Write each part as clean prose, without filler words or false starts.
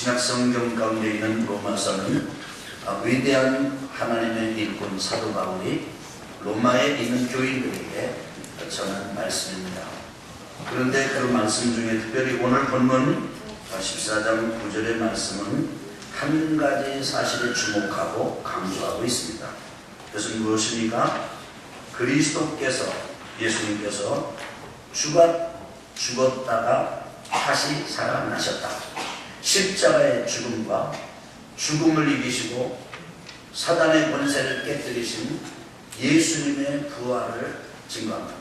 신약 성경 가운데 있는 로마서는 위대한 하나님의 일꾼 사도 바울이 로마에 있는 교인들에게 전한 말씀입니다. 그런데 그 말씀 중에 특별히 오늘 본문 14장 9절의 말씀은 한 가지 사실에 주목하고 강조하고 있습니다. 그것은 무엇입니까? 그리스도께서, 예수님께서 죽었다가 다시 살아나셨다. 십자가의 죽음과 죽음을 이기시고 사단의 권세를 깨뜨리신 예수님의 부활을 증거합니다.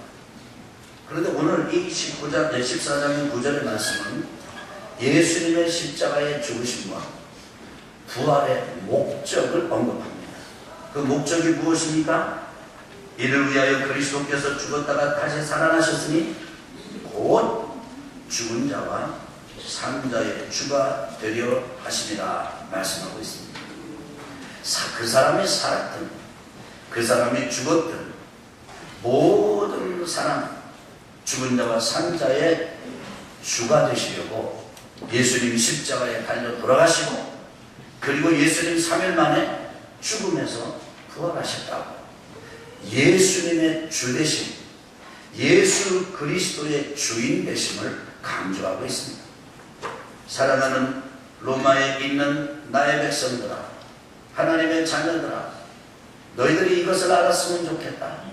그런데 오늘 이 14장의 9절의 말씀은 예수님의 십자가의 죽으심과 부활의 목적을 언급합니다. 그 목적이 무엇입니까? 이를 위하여 그리스도께서 죽었다가 다시 살아나셨으니 곧 죽은 자와 산 자의 주가 되려 하심이라 말씀하고 있습니다. 그 사람이 살았든 그 사람이 죽었든 모든 사람, 죽은 자와 산 자의 주가 되시려고 예수님이 십자가에 달려 돌아가시고, 그리고 예수님 3일 만에 죽음에서 부활하셨다고 예수님의 주 되심, 예수 그리스도의 주인 되심을 강조하고 있습니다. 사랑하는 로마에 있는 나의 백성들아, 하나님의 자녀들아, 너희들이 이것을 알았으면 좋겠다.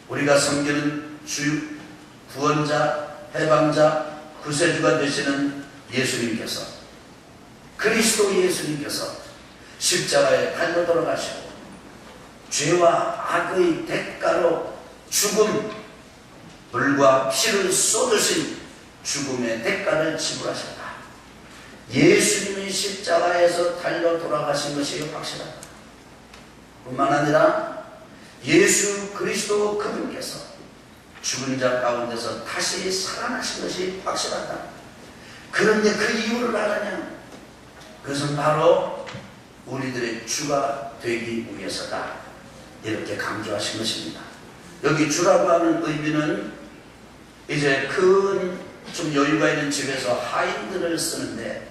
우리가 섬기는 주, 구원자, 해방자, 구세주가 되시는 예수님께서, 그리스도 예수님께서 십자가에 달려 돌아가시고 죄와 악의 대가로 죽음, 물과 피를 쏟으신 죽음의 대가를 지불하셨다. 예수님이 십자가에서 달려 돌아가신 것이 확실하다. 뿐만 아니라 예수 그리스도 그분께서 죽은 자 가운데서 다시 살아나신 것이 확실하다. 그런데 그 이유를 알았냐? 그것은 바로 우리들의 주가 되기 위해서다. 이렇게 강조하신 것입니다. 여기 주라고 하는 의미는 이제 큰 좀 여유가 있는 집에서 하인들을 쓰는데,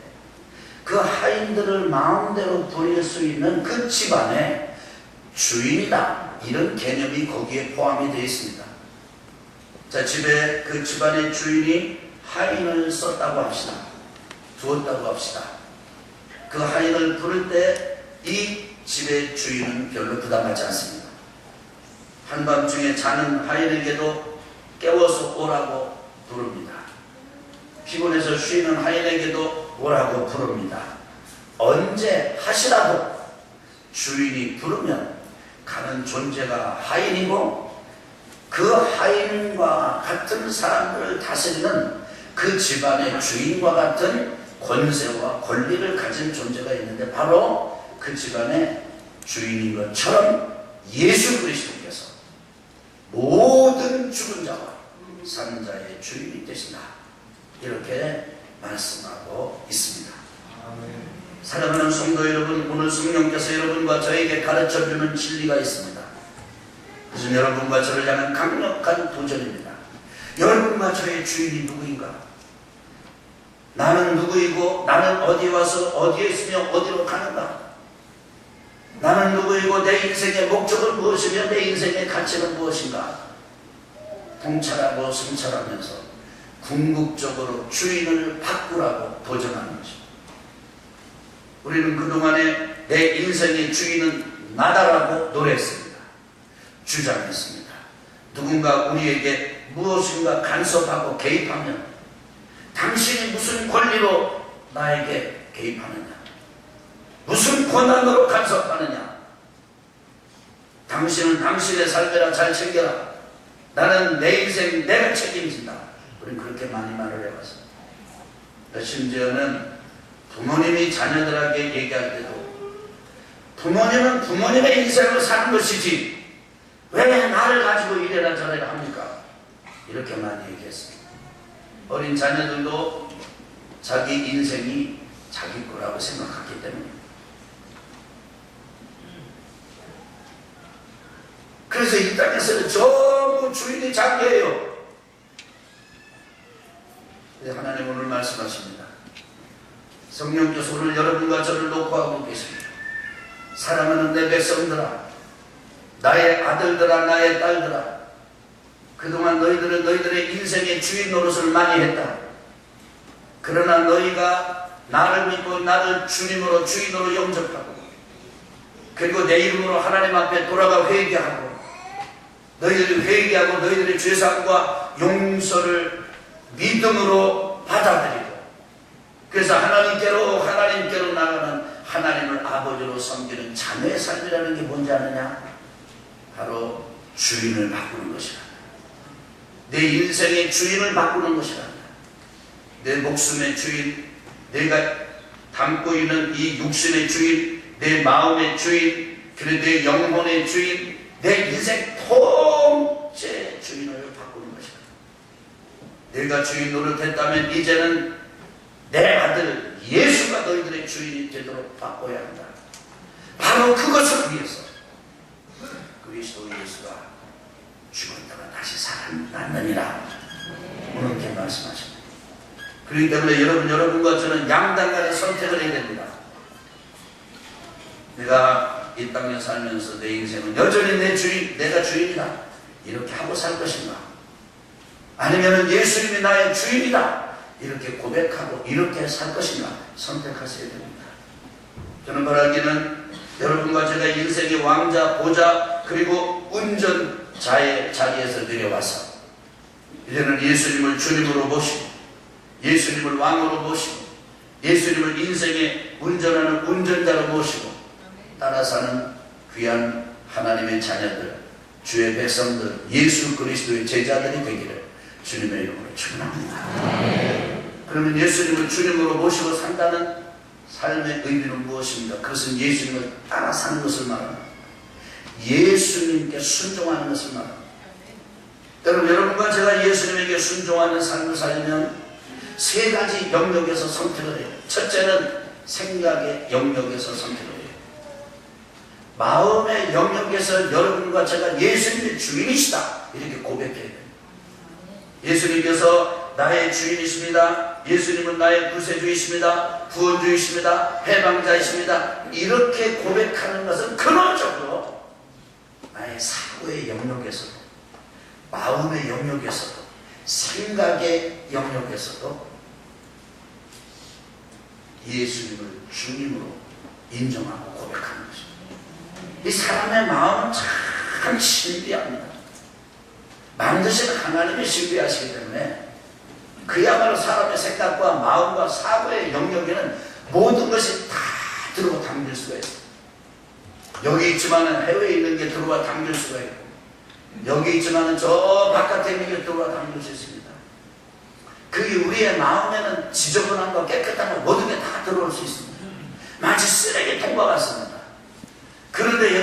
그 하인들을 마음대로 부릴 수 있는 그 집안의 주인이다, 이런 개념이 거기에 포함이 되어 있습니다. 자, 집에 그 집안의 주인이 하인을 썼다고 합시다. 두었다고 합시다. 그 하인을 부를 때 이 집의 주인은 별로 부담하지 않습니다. 한밤중에 자는 하인에게도 깨워서 오라고 부릅니다. 피곤해서 쉬는 하인에게도 오라고 부릅니다. 언제 하시라도 주인이 부르면 가는 존재가 하인이고, 그 하인과 같은 사람들을 다스리는 그 집안의 주인과 같은 권세와 권리를 가진 존재가 있는데, 바로 그 집안의 주인인 것처럼 예수 그리스도께서 모든 죽은 자와 산 자의 주인이 되신다, 이렇게 말씀하고 있습니다. 사랑하는 성도 여러분, 오늘 성령께서 여러분과 저에게 가르쳐주는 진리가 있습니다. 그것은 여러분과 저를 향한 강력한 도전입니다. 여러분과 저의 주인이 누구인가? 나는 누구이고, 나는 어디에 와서 어디에 있으며 어디로 가는가? 나는 누구이고, 내 인생의 목적은 무엇이며 내 인생의 가치는 무엇인가? 통찰하고 성찰하면서 궁극적으로 주인을 바꾸라고 도전하는 것입니다. 우리는 그동안에 내 인생의 주인은 나다라고 노래했습니다. 주장했습니다. 누군가 우리에게 무엇인가 간섭하고 개입하면 당신이 무슨 권리로 나에게 개입하느냐? 무슨 권한으로 간섭하느냐? 당신은 당신의 삶이라 잘 챙겨라. 나는 내 인생 내가 책임진다. 우리는 그렇게 많이 말을 해봤습니다. 심지어는 부모님이 자녀들에게 얘기할 때도, 부모님은 부모님의 인생을 사는 것이지 왜 나를 가지고 이래라 저래라 합니까? 이렇게 많이 얘기했습니다. 어린 자녀들도 자기 인생이 자기 거라고 생각하기 때문입니다. 그래서 이 땅에서는 전부 주인이 자기예요. 하나님 오늘 말씀하십니다. 성령께서 오늘 여러분과 저를 놓고 하고 계십니다. 사랑하는 내 백성들아, 나의 아들들아, 나의 딸들아, 그동안 너희들은 너희들의 인생의 주인 노릇을 많이 했다. 그러나 너희가 나를 믿고 나를 주님으로 주인으로 영접하고, 그리고 내 이름으로 하나님 앞에 돌아가 회개하고, 너희들이 회개하고 너희들의 죄사함과 용서를 믿음으로 받아들이고, 그래서 하나님께로 나가는 하나님을 아버지로 섬기는 자녀의 삶이라는 게 뭔지 아느냐? 바로 주인을 바꾸는 것이라. 내 인생의 주인을 바꾸는 것이라. 내 목숨의 주인, 내가 담고 있는 이 육신의 주인, 내 마음의 주인, 그리고 내 영혼의 주인, 내 인생 통째 주인을 바꾸는 것이다. 내가 주인 노릇했다면 이제는 내 아들 예수가 너희들의 주인이 되도록 바꿔야 한다. 바로 그것을 위해서 그리스도 예수가 죽었다가 다시 살아났느니라 오늘 이렇게 말씀하십니다. 그렇기 때문에 여러분과 저는 양당간의 선택을 해야 됩니다. 내가 이 땅에 살면서 내 인생은 여전히 내 주인, 내가 주인이다 이렇게 하고 살 것인가, 아니면 예수님이 나의 주인이다 이렇게 고백하고 이렇게 살 것인가 선택하셔야 됩니다. 저는 바라기는 여러분과 제가 인생의 왕자, 보좌, 그리고 운전자의 자리에서 내려와서 이제는 예수님을 주님으로 모시고, 예수님을 왕으로 모시고, 예수님을 인생의 운전하는 운전자로 모시고 따라 사는 귀한 하나님의 자녀들, 주의 백성들, 예수 그리스도의 제자들이 되기를 주님의 이름으로 축원합니다. 그러면 예수님을 주님으로 모시고 산다는 삶의 의미는 무엇입니까? 그것은 예수님을 따라 사는 것을 말합니다. 예수님께 순종하는 것을 말합니다. 여러분과 제가 예수님에게 순종하는 삶을 살려면 세 가지 영역에서 선택을 해요. 첫째는 생각의 영역에서 선택을 해요. 마음의 영역에서 여러분과 제가 예수님의 주인이시다 이렇게 고백해야 돼요. 예수님께서 나의 주인이십니다. 예수님은 나의 구세주이십니다. 구원주이십니다. 해방자이십니다. 이렇게 고백하는 것은 근원적으로 나의 사고의 영역에서도, 마음의 영역에서도, 생각의 영역에서도 예수님을 주님으로 인정하고 고백하는 것입니다. 이 사람의 마음은 참 신비합니다. 만드신 하나님이 신비하시기 때문에 그야말로 사람의 생각과 마음과 사고의 영역에는 모든 것이 다 들어와 담길 수가 있어요. 여기 있지만은 해외에 있는 게 들어와 담길 수가 있고, 여기 있지만은 저 바깥에 있는 게 들어와 담길 수 있습니다. 그게 우리의 마음에는 지저분한 거, 깨끗한 거 모든 게 다 들어올 수 있습니다. 마치 쓰레기통과 같습니다. 그런데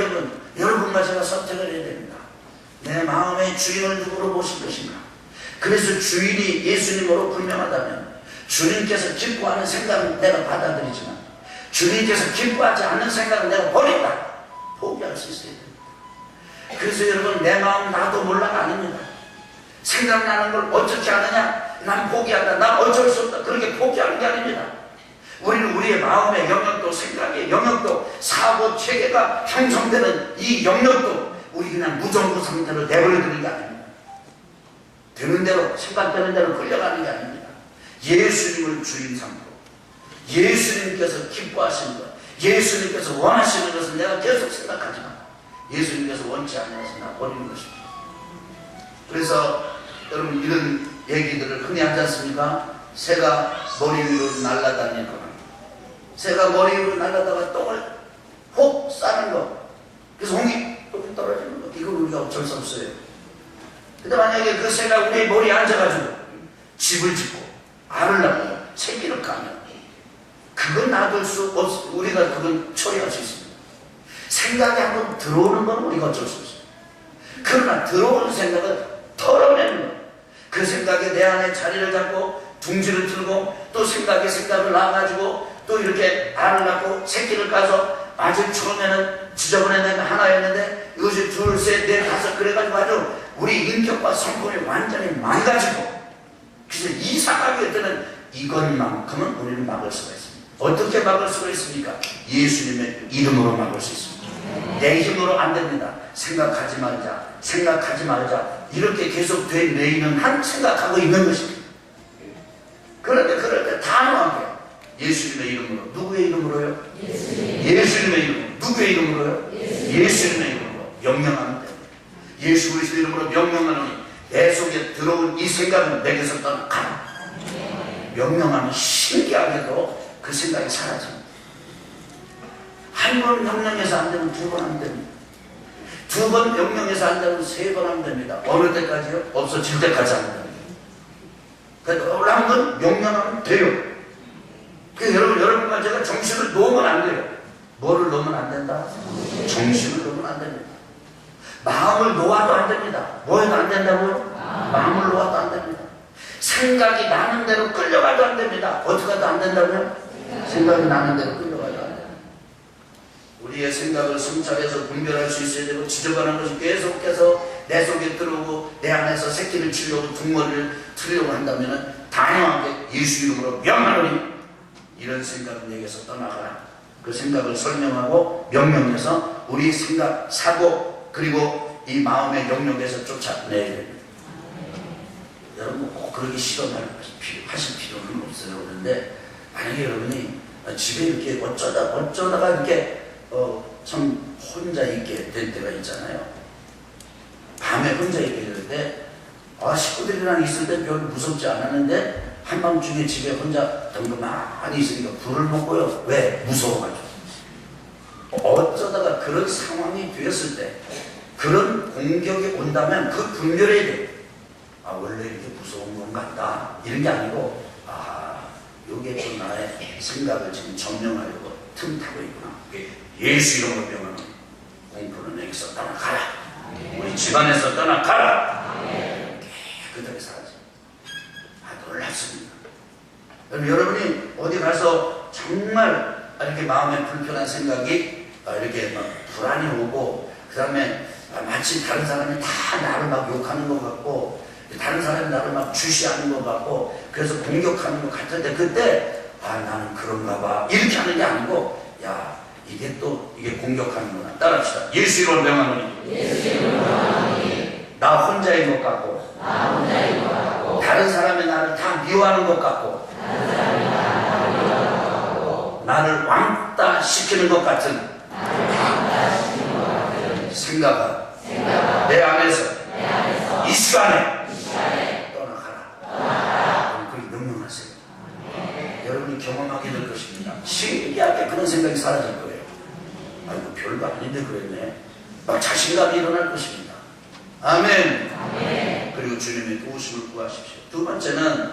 여러분과 제가 선택을 해야 됩니다. 내 마음의 주인을 누구로 모실 것인가? 그래서 주인이 예수님으로 분명하다면 주님께서 기뻐하는 생각은 내가 받아들이지만 주님께서 기뻐하지 않는 생각은 내가 버린다, 포기할 수 있어야 됩니다. 그래서 여러분, 내 마음 나도 몰라가 아닙니다. 생각나는 걸 어떻게 하느냐? 난 포기한다, 난 어쩔 수 없다, 그렇게 포기하는 게 아닙니다. 우리는 우리의 마음의 영역도, 생각의 영역도, 사고 체계가 형성되는 이 영역도 우리 그냥 무정부 상태로 내버려두는 게 아닙니다. 되는 대로, 생각되는 대로 끌려가는 게 아닙니다. 예수님을 주인 삼고 예수님께서 기뻐하시는 것, 예수님께서 원하시는 것을 내가 계속 생각하지만 예수님께서 원치 않는 것을 나 버리는 것입니다. 그래서 여러분, 이런 얘기들을 흔히 하지 않습니까? 새가 머리 위로 날아다닐 것, 새가 머리 위로 날아다가 똥을 혹 싸는 것, 그래서 홍이 똥이 떨어지는 것, 이걸 우리가 어쩔 수 없어요. 근데 만약에 그 새가 우리 머리에 앉아가지고 집을 짓고 알을 낳고 새끼를 까면 그건 놔둘 수 없어. 우리가 그건 처리할 수 있습니다. 생각이 한번 들어오는 건 우리가 어쩔 수 없어요. 그러나 들어오는 생각을 털어내는 것, 그 생각이 내 안에 자리를 잡고 둥지를 들고 또 생각을 낳아가지고 또 이렇게 알을 낳고 새끼를 까서 아주 처음에는 지저분한 애가 하나였는데 이것이 둘, 셋, 넷, 다섯 그래가지고 아주 우리 인격과 성품이 완전히 망가지고, 그래서 이상하게 때는 이것만큼은 우리는 막을 수가 있습니다. 어떻게 막을 수가 있습니까? 예수님의 이름으로 막을 수 있습니다. 내 힘으로 안 됩니다. 생각하지 말자 이렇게 계속 되뇌이는 한 생각하고 있는 것입니다. 그런데 그럴 때 단호하게 예수님의 이름으로. 누구의 이름으로요? 예수님의 이름으로. 누구의 이름으로요? 예수님의 이름으로 명령하면 됩니다. 예수 그리스도 이름으로 명령하노니 내 속에 들어온 이 생각은 내게서 떠나가라. 명령하면 신기하게도 그 생각이 사라집니다. 한 번 명령해서 안 되면 두 번 하면 됩니다. 두 번 명령해서 안 되면 세 번 하면 됩니다. 어느 때까지요? 없어질 때까지 하면 됩니다. 그러니까 한 번 명령하면 돼요. 그러니까 여러분과 제가 정신을 놓으면 안 돼요. 뭐를 놓으면 안 된다? 정신을 놓으면 안 됩니다. 마음을 놓아도 안 됩니다. 뭐 해도 안 된다고요? 마음을 놓아도 안 됩니다. 생각이 나는 대로 끌려가도 안 됩니다. 어떻게 해도 안 된다고요? 생각이 나는 대로 끌려가도 안 됩니다. 우리의 생각을 성찰해서 분별할 수 있어야 되고, 지저분한 것이 계속해서 내 속에 들어오고 내 안에서 새끼를 치려고 둥머리를 틀려고 한다면 단호하게 예수 이름으로 명하노니 이런 생각은 내게서 떠나가라. 그 생각을 설명하고 명령해서 우리 생각, 사고 그리고 이 마음의 영역에서 쫓아내야 됩니다. 여러분 꼭 그렇게 실험하실 필요는 없어요. 그런데 만약에 여러분이 집에 이렇게 어쩌다가 이렇게 참 혼자 있게 될 때가 있잖아요. 밤에 혼자 있게 될 때 식구들이랑 있을 때 별로 무섭지 않았는데 한밤중에 집에 혼자 덩그마니 있으니까 불을 먹고요. 왜? 무서워가지고. 어쩌다가 그런 상황이 되었을 때 그런 공격이 온다면 그 분별해야 돼요. 원래 이렇게 무서운 건 같다. 이런 게 아니고 이게 좀 나의 생각을 지금 점령하려고 틈타고 있구나. 예수 이름으로 명하는 공포는 여기서 떠나가라. 우리 집안에서 떠나가라. 깨끗하게 사라져. 놀랍습니다. 여러분이 어디 가서 정말 이렇게 마음에 불편한 생각이 이렇게 막 불안이 오고, 그 다음에 마치 다른 사람이 다 나를 막 욕하는 것 같고, 다른 사람이 나를 막 주시하는 것 같고, 그래서 공격하는 것 같을 때, 그때 나는 그런가 봐 이렇게 하는 게 아니고, 이게 공격하는구나. 따라합시다. 예수 이름으로 명하노니 나 혼자인 것 같고, 다른 사람이 나를 다 미워하는 것 같고, 나를 왕따 시키는 것 같은 생각은 내 안에서 이 시간에 떠나가라. 그렇게 명령하세요. 여러분이 경험하게 될 것입니다. 신기하게 그런 생각이 사라질 거예요. 아이고 별거 아닌데 그랬네. 막 자신감이 일어날 것입니다. 아멘. 그리고 주님의 도우심을 구하십시오. 두 번째는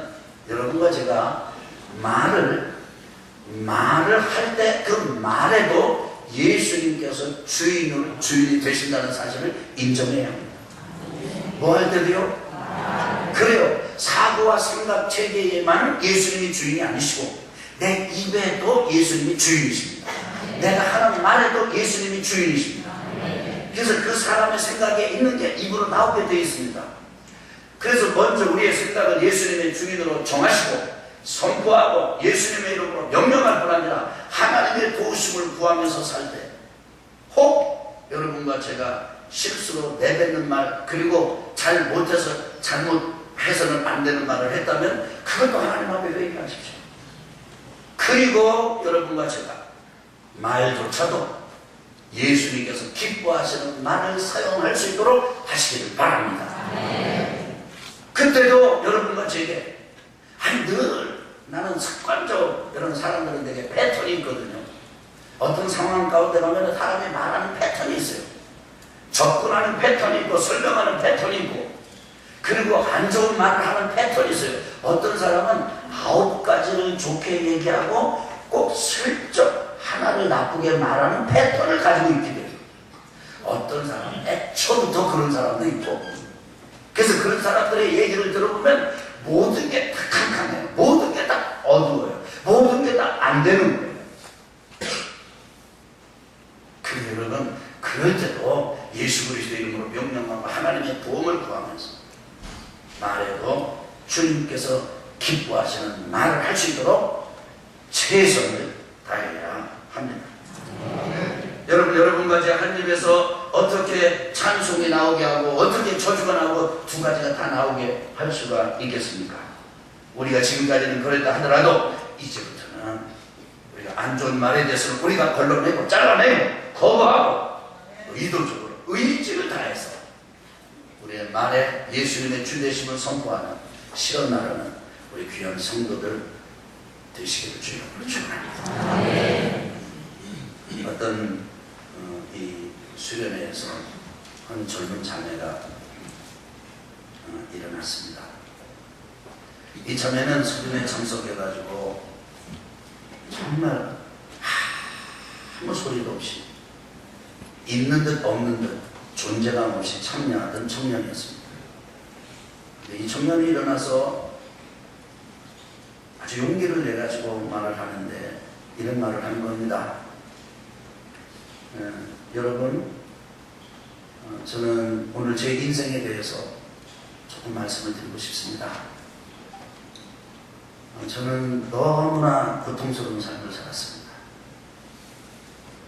여러분과 제가 말을 할 때 그 말에도 예수님께서 주인이 되신다는 사실을 인정해야 합니다. 뭐 할 때도요? 그래요. 사고와 생각 체계에만 예수님이 주인이 아니시고 내 입에도 예수님이 주인이십니다. 내가 하는 말에도 예수님이 주인이십니다. 그래서 그 사람의 생각에 있는 게 입으로 나오게 되어 있습니다. 그래서 먼저 우리의 생각을 예수님의 주인으로 정하시고 선포하고 예수님의 이름으로 명령할 뿐 아니라 하나님의 도우심을 구하면서 살 때 혹 여러분과 제가 실수로 내뱉는 말, 그리고 잘못해서는 안 되는 말을 했다면 그것도 하나님 앞에 회개하십시오. 그리고 여러분과 제가 말조차도 예수님께서 기뻐하시는 말을 사용할 수 있도록 하시기를 바랍니다. 그때도 여러분과 제게 늘 나는 습관적으로 이런 사람들은 되게 패턴이 있거든요. 어떤 상황 가운데 가면 사람이 말하는 패턴이 있어요. 접근하는 패턴이 있고 설명하는 패턴이 있고, 그리고 안 좋은 말을 하는 패턴이 있어요. 어떤 사람은 9가지를 좋게 얘기하고 꼭 슬쩍 하나를 나쁘게 말하는 패턴을 가지고 있게 돼요. 어떤 사람은 애초부터 그런 사람도 있고, 그래서 그런 사람들의 얘기를 들어보면 모든 게 다 캄캄해요. 모든 게 다 어두워요. 모든 게 다 안 되는 거예요. 여러분, 그럴 때도 예수 그리스도 이름으로 명령하고 하나님의 도움을 구하면서 말해도 주님께서 기뻐하시는 말을 할 수 있도록 최선을 다해야 합니다. 여러분과 제 한 입에서 어떻게 찬송이 나오게 하고 어떻게 저주가 나오고 두 가지가 다 나오게 할 수가 있겠습니까? 우리가 지금까지는 그랬다 하더라도 이제부터는 우리가 안 좋은 말에 대해서는 우리가 걸러내고 잘라내고 거부하고 의도적으로 의지를 다해서 우리의 말에 예수님의 주되심을 선포하는 시험 나라는 우리 귀한 성도들 되시기를 주님으로 축원합니다. 어떤 이 수련회에서 한 젊은 자매가 일어났습니다. 이 자매는 수련회에 참석해가지고 정말 아무 소리도 없이 있는 듯 없는 듯 존재감 없이 참여하던 청년이었습니다. 근데 이 청년이 일어나서 아주 용기를 내가지고 말을 하는데 이런 말을 하는 겁니다. 여러분, 저는 오늘 제 인생에 대해서 조금 말씀을 드리고 싶습니다. 저는 너무나 고통스러운 삶을 살았습니다.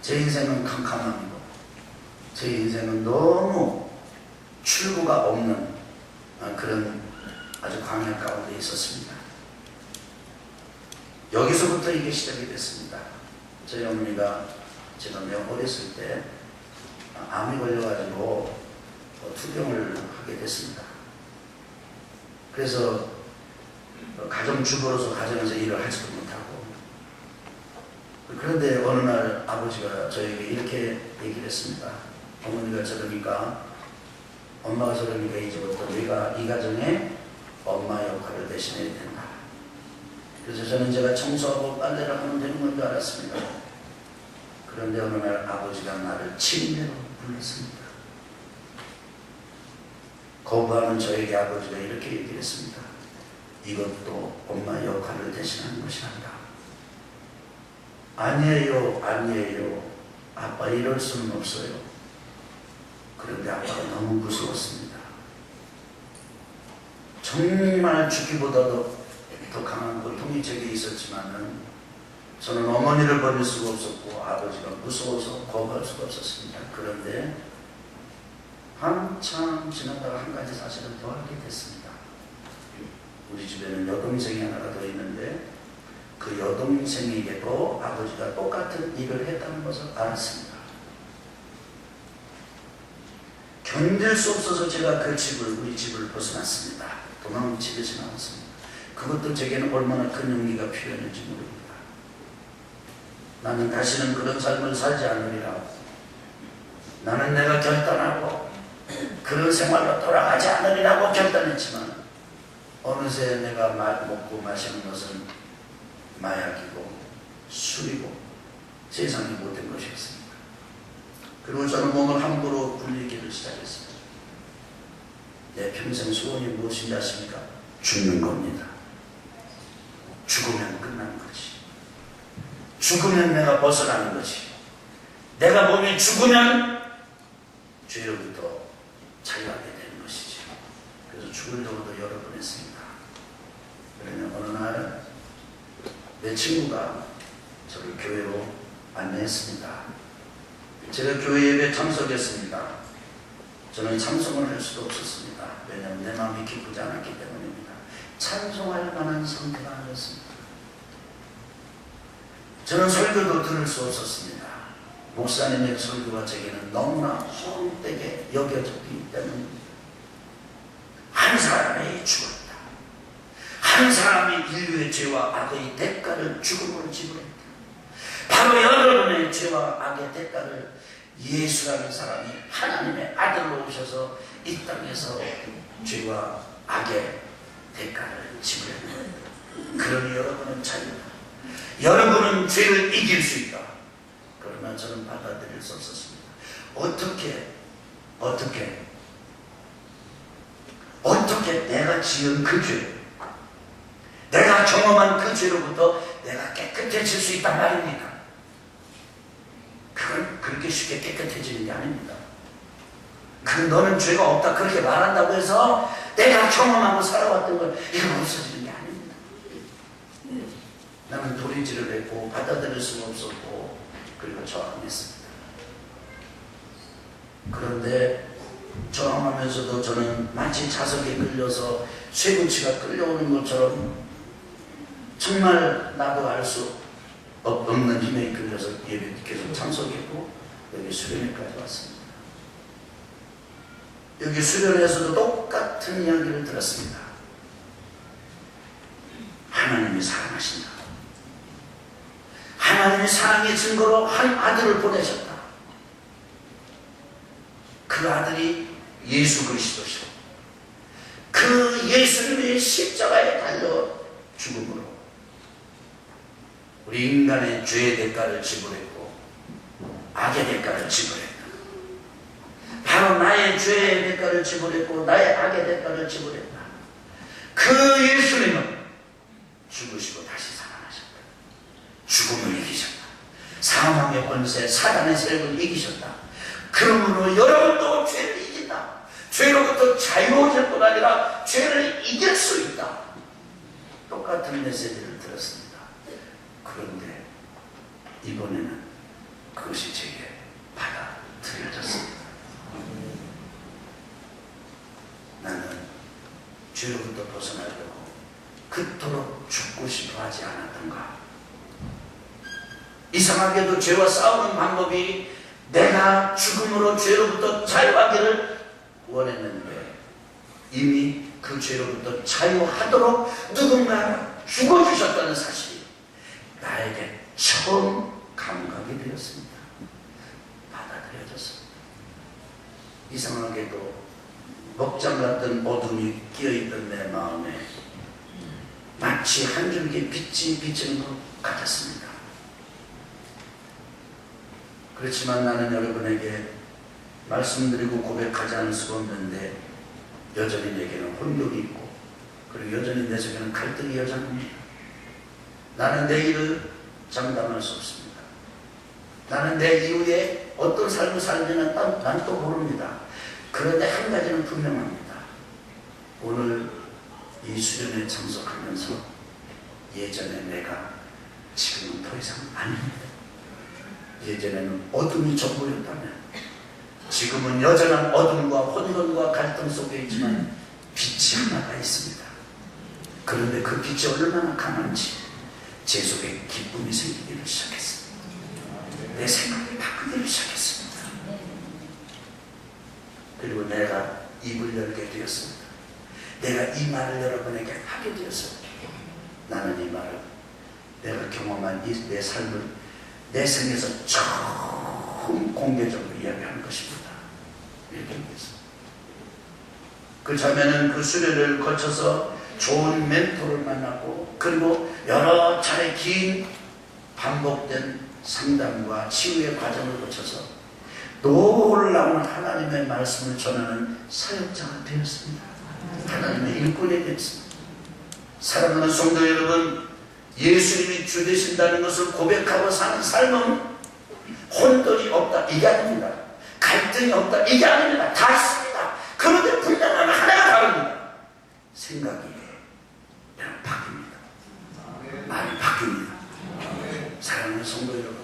제 인생은 캄캄함이고 제 인생은 너무 출구가 없는 그런 아주 광야 가운데 있었습니다. 여기서부터 이게 시작이 됐습니다. 저희 어머니가 제가 매우 어렸을 때 암이 걸려가지고 투병을 하게 됐습니다. 그래서 가정주부로서 가정에서 일을 하지도 못하고, 그런데 어느 날 아버지가 저에게 이렇게 얘기를 했습니다. 어머니가 저러니까, 엄마가 저러니까 이제부터 네가 이 가정에 엄마 역할을 대신해야 된다. 그래서 저는 제가 청소하고 빨래를 하면 되는 건 줄 알았습니다. 그런데 어느 날 아버지가 나를 침대로 불렀습니다. 거부하는 저에게 아버지가 이렇게 얘기를 했습니다. 이것도 엄마 역할을 대신하는 것이란다. 아니에요, 아니에요. 아빠 이럴 수는 없어요. 그런데 아빠가 너무 무서웠습니다. 정말 죽기보다도 더 강한 고통이 제게 있었지만은 저는 어머니를 버릴 수가 없었고 아버지가 무서워서 거부할 수가 없었습니다. 그런데 한참 지나다가 한 가지 사실을 더 알게 됐습니다. 우리 집에는 여동생이 하나가 더 있는데 그 여동생에게도 아버지가 똑같은 일을 했다는 것을 알았습니다. 견딜 수 없어서 제가 그 집을, 우리 집을 벗어났습니다. 도망치듯이 나왔습니다. 그것도 제게는 얼마나 큰 용기가 필요했는지 모릅니다. 나는 다시는 그런 삶을 살지 않으리라. 나는 내가 결단하고 그런 생활로 돌아가지 않으리라고 결단했지만 어느새 내가 먹고 마시는 것은 마약이고 술이고 세상이 못된 것이었습니다. 그리고 저는 몸을 함부로 굴리기를 시작했습니다. 내 평생 소원이 무엇인지 아십니까? 죽는 겁니다. 죽으면 끝나는 거지. 죽으면 내가 벗어나는 거지. 내가 몸이 죽으면 죄로부터 자유하게 되는 것이지. 그래서 죽으려고도 여러 번 했습니다. 그러면 어느 날 내 친구가 저를 교회로 안내했습니다. 제가 교회 예배에 참석했습니다. 저는 찬송을 할 수도 없었습니다. 왜냐하면 내 마음이 기쁘지 않았기 때문입니다. 찬송할 만한 상태가 아니었습니다. 저는 설교도 들을 수 없었습니다. 목사님의 설교가 제게는 너무나 헛되게 여겨졌기 때문입니다. 한 사람의 죽었다. 한 사람이 인류의 죄와 악의 대가를 죽음으로 지불했다. 바로 여러분의 죄와 악의 대가를 예수라는 사람이 하나님의 아들로 오셔서 이 땅에서 죄와 악의 대가를 지불했다. 그러니 여러분은 자유다. 여러분은 죄를 이길 수 있다. 그러나 저는 받아들일 수 없었습니다. 어떻게 내가 지은 그 죄, 내가 경험한 그 죄로부터 내가 깨끗해질 수 있단 말입니까? 그건 그렇게 쉽게 깨끗해지는 게 아닙니다. 너는 죄가 없다 그렇게 말한다고 해서 내가 경험하고 살아왔던 건 이건 없어지는 게 아닙니다. 나는 도리질을 했고 받아들일 수가 없었고 그리고 저항했습니다. 그런데 저항하면서도 저는 마치 자석에 끌려서 쇠구치가 끌려오는 것처럼 정말 나도 알 수 없는 힘에 끌려서 예배 계속 참석했고 여기 수련회까지 왔습니다. 여기 수련회에서도 똑같은 이야기를 들었습니다. 하나님이 사랑하신다. 하나님이 사랑의 증거로 한 아들을 보내셨다. 그 아들이 예수 그리스도시고 그 예수님이 십자가에 달려 죽음으로 우리 인간의 죄의 대가를 지불했고 악의 대가를 지불했다. 바로 나의 죄의 대가를 지불했고 나의 악의 대가를 지불했다. 그 예수님은 죽으시고 다시 살아나셨다. 죽음을 이기셨다. 사망의 권세, 사단의 세력을 이기셨다. 그러므로 여러분도 죄를 이긴다. 죄로부터 자유로워질 뿐 아니라 죄를 이길 수 있다. 똑같은 메시지를 들었습니다. 그런데 이번에는 그것이 제게 받아들여졌습니다. 나는 죄로부터 벗어나려고 그토록 죽고 싶어 하지 않았던가. 이상하게도 죄와 싸우는 방법이 내가 죽음으로 죄로부터 자유하기를 원했는데 이미 그 죄로부터 자유하도록 누군가 죽어주셨다는 사실이 나에게 처음 감각이 되었습니다. 받아들여졌습니다. 이상하게도 먹장 같은 어둠이 끼어있던 내 마음에 마치 한 줄기 빛이 비치는 것 같았습니다. 그렇지만 나는 여러분에게 말씀드리고 고백하지 않을 수가 없는데 여전히 내게는 혼돈이 있고 그리고 여전히 내 속에는 갈등이 여전합니다. 나는 내 일을 장담할 수 없습니다. 나는 내 이후에 어떤 삶을 살지는 난 또 모릅니다. 그런데 한 가지는 분명합니다. 오늘 이 수련에 참석하면서 예전에 내가 지금은 더 이상 아닙니다. 예전에는 어둠이 전부였다면 지금은 여전한 어둠과 혼돈과 갈등 속에 있지만 빛이 하나가 있습니다. 그런데 그 빛이 얼마나 강한지 제 속에 기쁨이 생기기를 시작했습니다. 내 생각이 바뀌기 시작했습니다. 그리고 내가 입을 열게 되었습니다. 내가 이 말을 여러분에게 하게 되었습니다. 나는 이 말을 내가 경험한 내 삶을 내 생에서 처음 공개적으로 이야기하는 것입니다. 이렇게 했습니다. 그 자매는 그 수련을 거쳐서 좋은 멘토를 만나고 그리고 여러 차례 긴 반복된 상담과 치유의 과정을 거쳐서 놀라운 하나님의 말씀을 전하는 사역자가 되었습니다. 하나님의 일꾼이 되었습니다. 사랑하는 성도 여러분, 예수님이 주 되신다는 것을 고백하고 사는 삶은 혼돈이 없다 이게 아닙니다. 갈등이 없다 이게 아닙니다. 다 있습니다. 그런데 분명한 하나가 다릅니다. 생각이 바뀝니다. 말이 바뀝니다. 사랑하는 성도 여러분,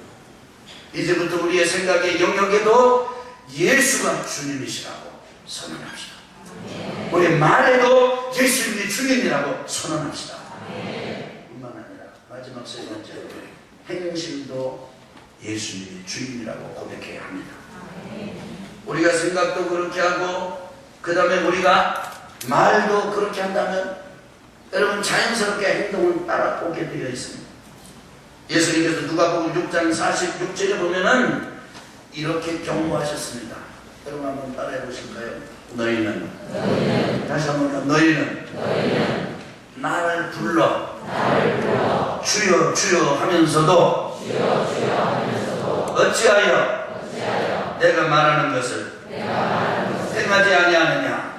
이제부터 우리의 생각의 영역에도 예수가 주님이시라고 선언합시다. 우리 말에도 예수님이 주님이라고 선언합시다. 뿐만 아니라 마지막 세 번째로 행실도 예수님이 주님이라고 고백해야 합니다. 우리가 생각도 그렇게 하고 그 다음에 우리가 말도 그렇게 한다면 여러분 자연스럽게 행동을 따라오게 되어 있습니다. 예수님께서 누가복음 6장 46절에 보면은 이렇게 경고하셨습니다. 여러분 한번 따라해 보실까요? 너희는 다시 한번 너희는 나를 불러 주여 주여 하면서도 어찌하여 내가 말하는 것을 행하지 아니하느냐.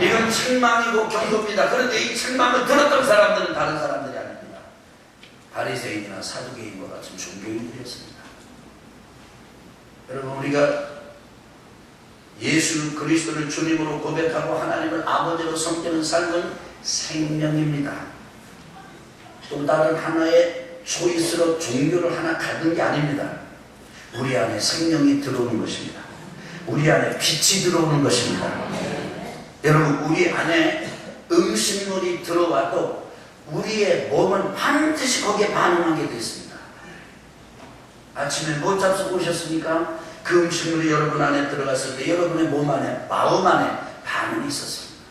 이건 책망이고 경고입니다. 그런데 이 책망을 들었던 사람들은 다른 사람들이 아닙니다. 바리새인이나 사두개인과 같은 종교인들이었습니다. 여러분, 우리가 예수 그리스도를 주님으로 고백하고 하나님을 아버지로 섬기는 삶은 생명입니다. 또 다른 하나의 초이스로 종교를 하나 갖는 게 아닙니다. 우리 안에 생명이 들어오는 것입니다. 우리 안에 빛이 들어오는 것입니다. 여러분, 우리 안에 음식물이 들어와도 우리의 몸은 반드시 거기에 반응하게 되어 있습니다. 아침에 못 잡수고 오셨습니까? 그 음식물이 여러분 안에 들어갔을 때 여러분의 몸 안에, 마음 안에 반응이 있었습니다.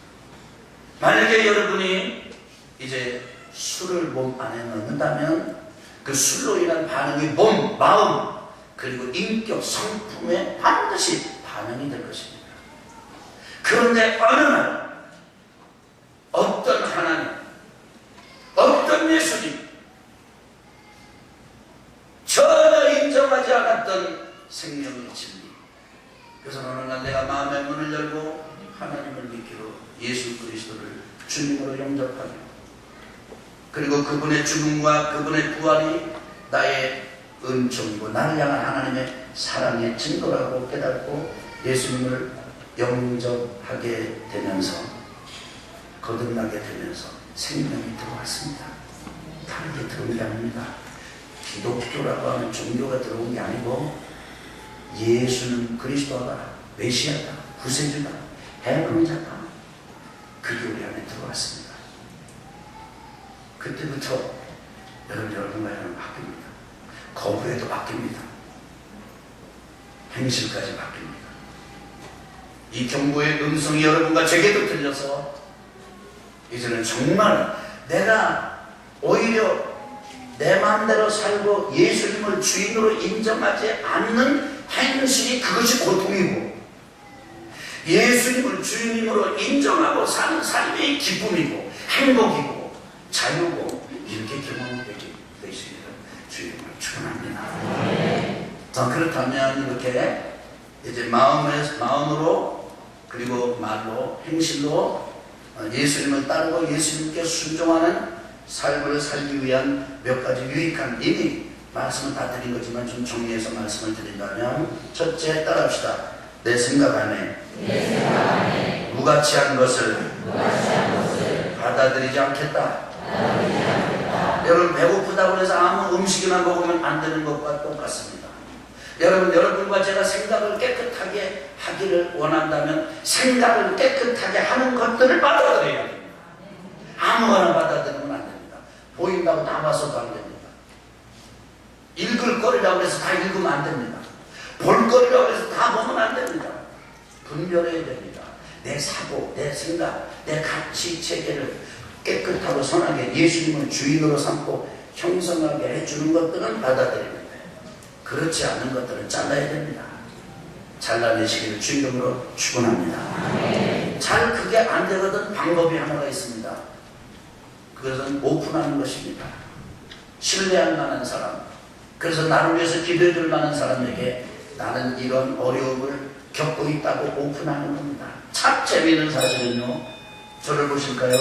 만약에 여러분이 이제 술을 몸 안에 넣는다면 그 술로 인한 반응이 몸, 마음, 그리고 인격, 성품에 반드시 반응이 될 것입니다. 그런데 어느 날 어떤 하나님, 어떤 예수님, 전혀 인정하지 않았던 생명의 진리. 그래서 어느 날 내가 마음의 문을 열고 하나님을 믿기로 예수 그리스도를 주님으로 영접하며, 그리고 그분의 죽음과 그분의 부활이 나의 은총이고 나를 향한 하나님의 사랑의 증거라고 깨닫고 예수님을 영접하게 되면서, 거듭나게 되면서 생명이 들어왔습니다. 다르게 들어온 게 아닙니다. 기독교라고 하는 종교가 들어온 게 아니고 예수는 그리스도가 메시아다, 구세주다, 해방자다, 그게 우리 안에 들어왔습니다. 그때부터 여러분과 저는 바뀝니다. 거부에도 바뀝니다. 행실까지 바뀝니다. 이 경고의 음성이 여러분과 제게도 들려서 이제는 정말 내가 오히려 내 마음대로 살고 예수님을 주인으로 인정하지 않는 행실이 그것이 고통이고, 예수님을 주님으로 인정하고 사는 삶이 기쁨이고 행복이고 자유고, 이렇게 경험되기 되시기를 주님을 축원합니다. 그렇다면 이렇게 이제 마음으로 그리고 말로 행실로 예수님을 따르고 예수님께 순종하는 삶을 살기 위한 몇 가지 유익한, 이미 말씀은 다 드린 거지만 좀 정리해서 말씀을 드린다면, 첫째, 따라합시다. 내 생각 안에 무가치한 것을 받아들이지 않겠다. 여러분, 배고프다고 해서 아무 음식이나 먹으면 안 되는 것과 똑같습니다. 여러분과 제가 생각을 깨끗하게 하기를 원한다면 생각을 깨끗하게 하는 것들을 받아들여야 됩니다. 아무거나 받아들이면 안 됩니다. 보인다고 다 봐서도 안 됩니다. 읽을 거리라고 해서 다 읽으면 안 됩니다. 볼 거리라고 해서 다 보면 안 됩니다. 분별해야 됩니다. 내 사고, 내 생각, 내 가치 체계를 깨끗하고 선하게 예수님을 주인으로 삼고 형성하게 해주는 것들은 받아들이면 돼요. 그렇지 않은 것들은 잘라야 됩니다. 잘라내시기를 주님으로 축원합니다. 잘 그게 안 되거든 방법이 하나가 있습니다. 그것은 오픈하는 것입니다. 신뢰할 만한 사람, 그래서 나를 위해서 기도해 줄 만한 사람에게 나는 이런 어려움을 겪고 있다고 오픈하는 겁니다. 참 재미있는 사실은요, 저를 보실까요?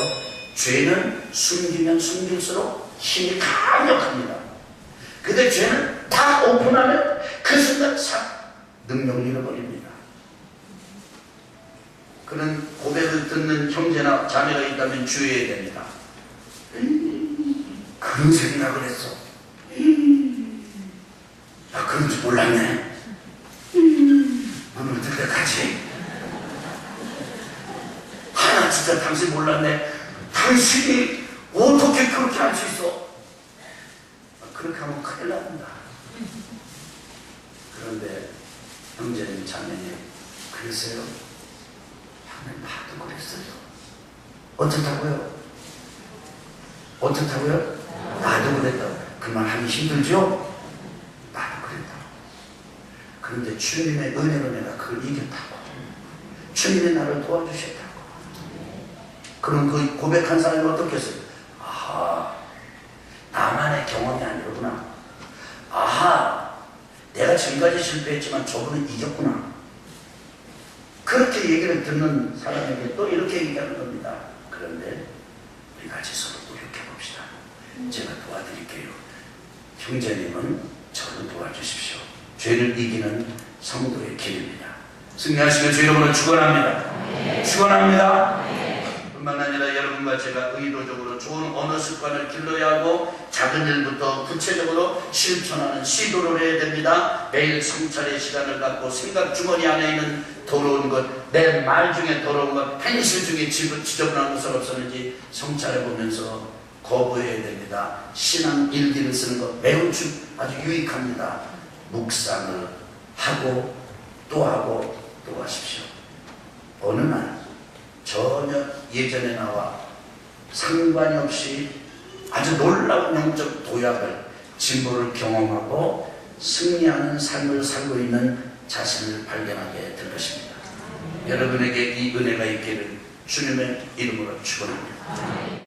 죄는 숨기면 숨길수록 힘이 강력합니다. 근데 죄는 다 오픈하면 그 순간 싹 능력을 잃어버립니다. 그런 고백을 듣는 형제나 자매가 있다면 주의해야 됩니다. 그런 생각을 했어. 나 그런 줄 몰랐네. 눈을 뜰 때까지. 하나 진짜 당신 몰랐네. 당신이 어떻게 그렇게 할 수 있어? 그렇게 하면 큰일 납니다. 그런데 형제님, 자매님, 그랬어요? 나도 그랬어요. 어떻다고요? 어떻다고요? 나도 그랬다. 그 말 하기 힘들죠? 나도 그랬다. 그런데 주님의 은혜로 내가 그걸 이겼다고. 주님이 나를 도와주셨다고. 그럼 그 고백한 사람이 어떻게 했어요? 아하, 나만의 경험이 아니로구나. 아하, 내가 지금까지 실패했지만 저분은 이겼구나. 그렇게 얘기를 듣는 사람에게 또 이렇게 얘기하는 겁니다. 그런데 우리 같이 서로 노력해 봅시다. 제가 도와드릴게요. 형제님은 저를 도와주십시오. 죄를 이기는 성도의 길입니다. 승리하시길 주 이름으로 축원합니다. 축원합니다. 뿐만 아니라 여러분과 제가 의도적으로 좋은 언어 습관을 길러야 하고 작은 일부터 구체적으로 실천하는 시도를 해야 됩니다. 매일 성찰의 시간을 갖고 생각 주머니 안에 있는 더러운 것, 내 말 중에 더러운 것, 행실 중에 지저분한 것은 없었는지 성찰해 보면서 거부해야 됩니다. 신앙 일기를 쓰는 것 매우 아주 유익합니다. 묵상을 하고 또 하십시오. 어느 날 전혀 예전에 나와 상관이 없이 아주 놀라운 영적 도약을 진보를 경험하고 승리하는 삶을 살고 있는 자신을 발견하게 될 것입니다. 여러분에게 이 은혜가 있기를 주님의 이름으로 축원합니다.